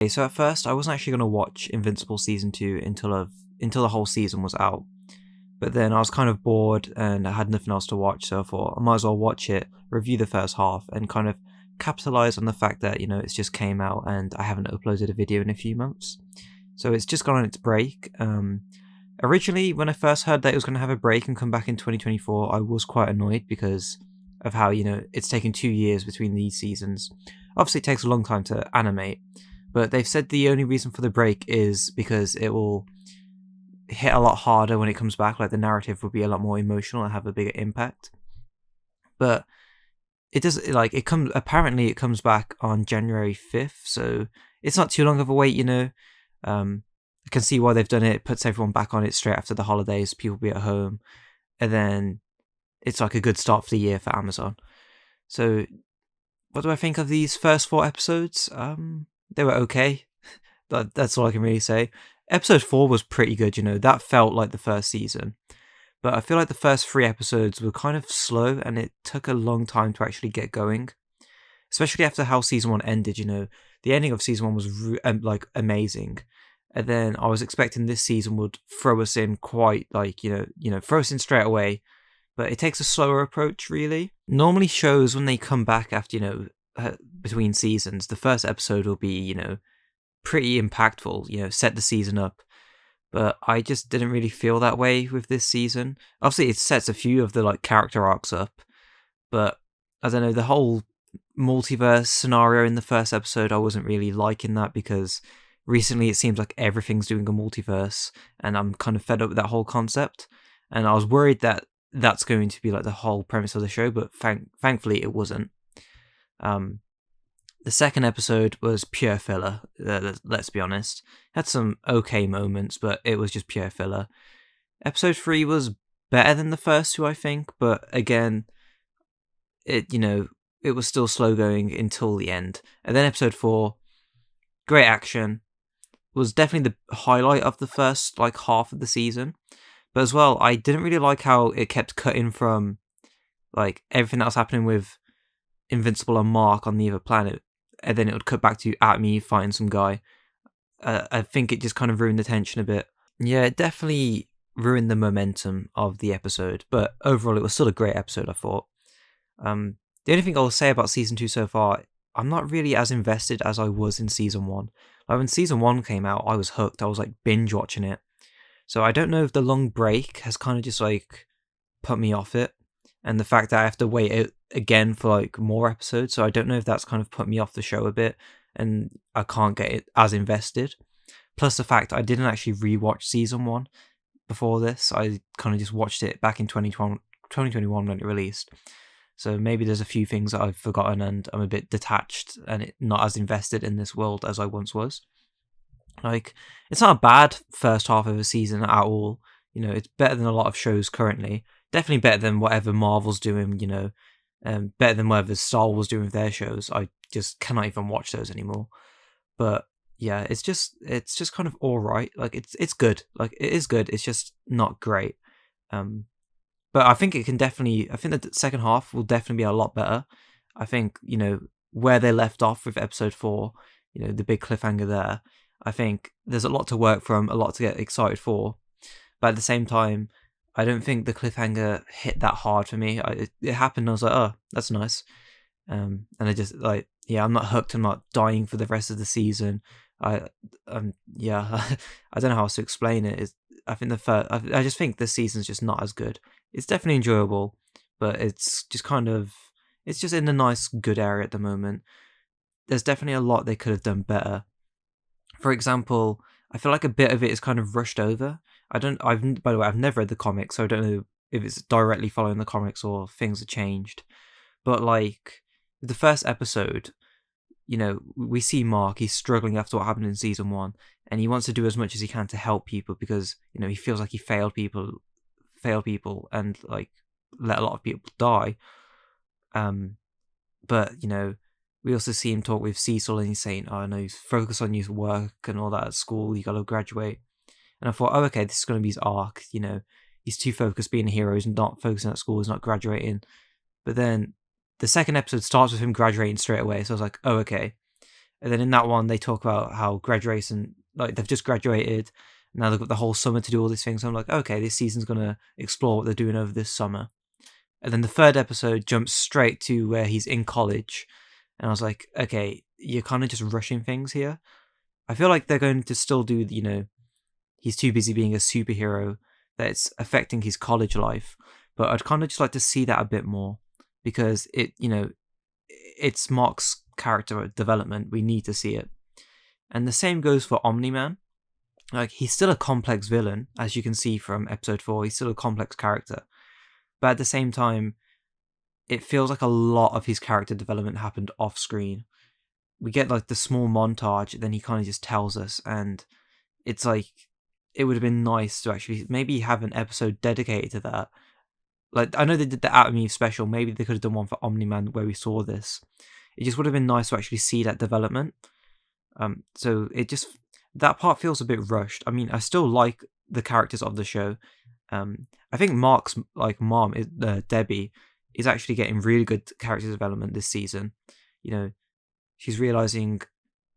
Okay, so at first I wasn't actually going to watch Invincible season 2 until the whole season was out. But then I was kind of bored and I had nothing else to watch, so I thought I might as well watch it, review the first half, and kind of capitalize on the fact that, it's just came out and I haven't uploaded a video in a few months. So it's just gone on its break. Originally, when I first heard that it was going to have a break and come back in 2024, I was quite annoyed because of how, it's taken 2 years between these seasons. Obviously, it takes a long time to animate, but they've said the only reason for the break is because it will hit a lot harder when it comes back. Like, the narrative will be a lot more emotional and have a bigger impact. But it does, like, apparently it comes back on January 5th, so it's not too long of a wait. I can see why they've done it. It puts everyone back on it straight after the holidays, people will be at home, and then it's like a good start for the year for Amazon. So what do I think of these first 4 episodes? They were okay. That's all I can really say. Episode 4 was pretty good, that felt like the first season. But I feel like the first 3 episodes were kind of slow and it took a long time to actually get going. Especially after how season 1 ended, the ending of season 1 was amazing. And then I was expecting this season would throw us in quite throw us in straight away. But it takes a slower approach, really. Normally shows, when they come back after, between seasons, the first episode will be, pretty impactful, set the season up. But I just didn't really feel that way with this season. Obviously, it sets a few of the character arcs up, but I don't know, the whole multiverse scenario in the first episode, I wasn't really liking that because recently it seems like everything's doing a multiverse, and I'm kind of fed up with that whole concept. And I was worried that that's going to be like the whole premise of the show, but thankfully it wasn't. The second episode was pure filler, let's be honest. Had some okay moments, but it was just pure filler. Episode 3 was better than the first 2, I think, but again, it was still slow going until the end. And then episode 4, great action, was definitely the highlight of the first half of the season. But as well, I didn't really like how it kept cutting from everything that was happening with Invincible and Mark on the other planet, and then it would cut back to me fighting some guy. I think it just kind of ruined the tension a bit. Yeah, it definitely ruined the momentum of the episode, but overall it was still a great episode, I thought. The only thing I'll say about season 2 so far, I'm not really as invested as I was in season 1. When season 1 came out, I was hooked. I was binge watching it. So I don't know if the long break has kind of just put me off it, and the fact that I have to wait it again for more episodes. So I don't know if that's kind of put me off the show a bit, and I can't get it as invested. Plus the fact I didn't actually rewatch season 1 before this. I kind of just watched it back in 2021 when it released. So maybe there's a few things that I've forgotten and I'm a bit detached and not as invested in this world as I once was. It's not a bad first half of a season at all. It's better than a lot of shows currently. Definitely better than whatever Marvel's doing, better than whatever Star Wars doing with their shows. I just cannot even watch those anymore. But yeah, it's just kind of all right. It's good. It is good. It's just not great. But I think I think the second half will definitely be a lot better. I think, where they left off with episode 4, the big cliffhanger there, I think there's a lot to work from, a lot to get excited for. But at the same time, I don't think the cliffhanger hit that hard for me. It happened and I was like, oh, that's nice. And I just I'm not hooked. I'm not dying for the rest of the season. I don't know how else to explain it. I think I just think this season's just not as good. It's definitely enjoyable, but it's just in a nice, good area at the moment. There's definitely a lot they could have done better. For example, I feel like a bit of it is kind of rushed over. By the way, I've never read the comics, so I don't know if it's directly following the comics or things have changed. But the first episode, we see Mark, he's struggling after what happened in season 1, and he wants to do as much as he can to help people because, he feels like he failed people and let a lot of people die. But, we also see him talk with Cecil and he's saying, oh no, focus on your work and all that at school, you gotta graduate. And I thought, oh, okay, this is going to be his arc, he's too focused being a hero, he's not focusing at school, he's not graduating. But then the second episode starts with him graduating straight away, so I was like, oh, okay. And then in that one, they talk about how graduation, like they've just graduated. Now they've got the whole summer to do all these things. So I'm like, okay, this season's going to explore what they're doing over this summer. And then the third episode jumps straight to where he's in college. And I was like, okay, you're kind of just rushing things here. I feel like they're going to still do, he's too busy being a superhero that it's affecting his college life. But I'd kind of just like to see that a bit more because it's Mark's character development. We need to see it. And the same goes for Omni-Man. Like, he's still a complex villain, as you can see from episode 4. He's still a complex character. But at the same time, it feels like a lot of his character development happened off screen. We get like the small montage, then he kind of just tells us, and it's like, it would have been nice to actually maybe have an episode dedicated to that. Like, I know they did the Atom Eve special, maybe they could have done one for Omni-Man where we saw this. It just would have been nice to actually see that development. So it just, that part feels a bit rushed. I mean, I still like the characters of the show. I think Mark's like mom, Debbie, is actually getting really good character development this season. She's realizing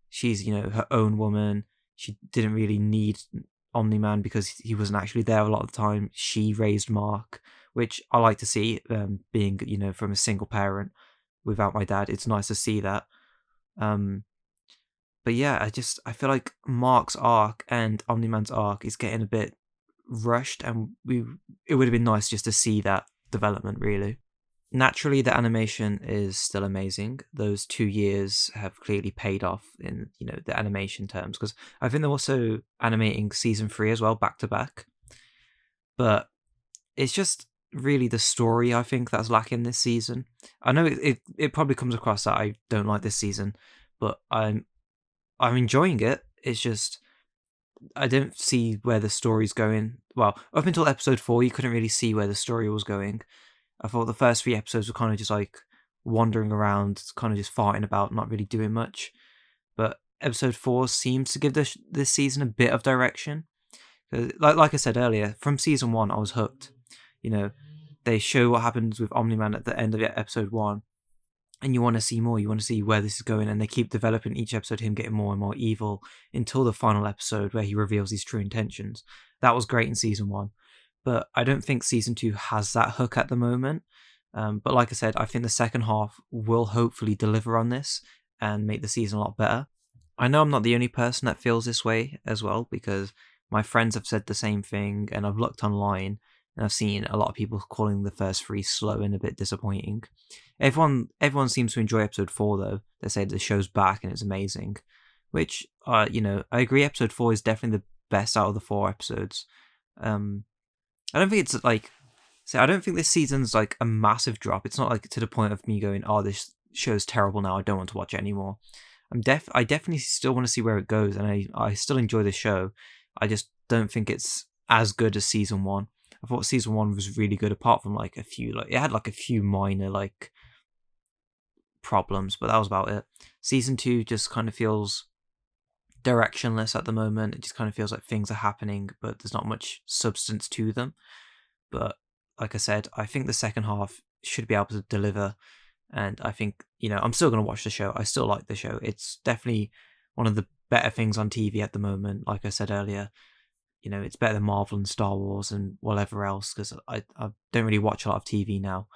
she's her own woman. She didn't really need Omni-Man because he wasn't actually there a lot of the time. She raised Mark, which I like to see. Being from a single parent without my dad, it's nice to see that. But yeah, I feel like Mark's arc and Omni-Man's arc is getting a bit rushed, and it would have been nice just to see that development, really. Naturally, the animation is still amazing. Those 2 years have clearly paid off in the animation terms, because I think they're also animating season 3 as well, back to back. But it's just really the story, I think, that's lacking this season. I know it probably comes across that I don't like this season, but I'm enjoying it. It's just I don't see where the story's going. Well, up until episode 4, you couldn't really see where the story was going. I thought the first 3 episodes were kind of just like wandering around, kind of just farting about, not really doing much. But episode 4 seems to give this season a bit of direction. Like I said earlier, from season 1, I was hooked. They show what happens with Omni-Man at the end of episode 1. And you want to see more, you want to see where this is going, and they keep developing each episode, him getting more and more evil, until the final episode where he reveals his true intentions. That was great in season 1, but I don't think season 2 has that hook at the moment. But like I said, I think the second half will hopefully deliver on this and make the season a lot better. I know I'm not the only person that feels this way as well, because my friends have said the same thing, and I've looked online and I've seen a lot of people calling the first 3 slow and a bit disappointing. Everyone seems to enjoy episode 4 though. They say the show's back and it's amazing, which I agree. Episode 4 is definitely the best out of the 4 episodes. I don't think it's like, I don't think this season's like a massive drop. It's not like to the point of me going, oh, this show's terrible now, I don't want to watch it anymore. I definitely still want to see where it goes, and I still enjoy the show. I just don't think it's as good as season 1. I thought season 1 was really good, apart from like a few, it had like a few minor like problems, but that was about it. Season 2 just kind of feels directionless at the moment. It just kind of feels like things are happening, but there's not much substance to them. But like I said, I think the second half should be able to deliver, and I think I'm still going to watch the show. I still like the show. It's definitely one of the better things on TV at the moment. Like I said earlier, it's better than Marvel and Star Wars and whatever else, because I don't really watch a lot of TV now.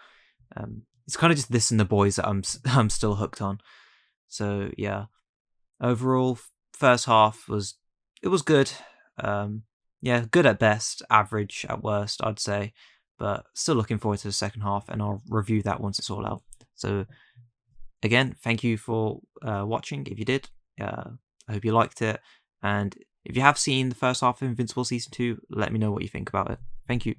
It's kind of just this and The Boys that I'm still hooked on. So yeah, overall, first half was good. Yeah, good at best, average at worst, I'd say. But still looking forward to the second half, and I'll review that once it's all out. So again, thank you for watching. If you did, I hope you liked it, and if you have seen the first half of Invincible Season 2, let me know what you think about it. Thank you.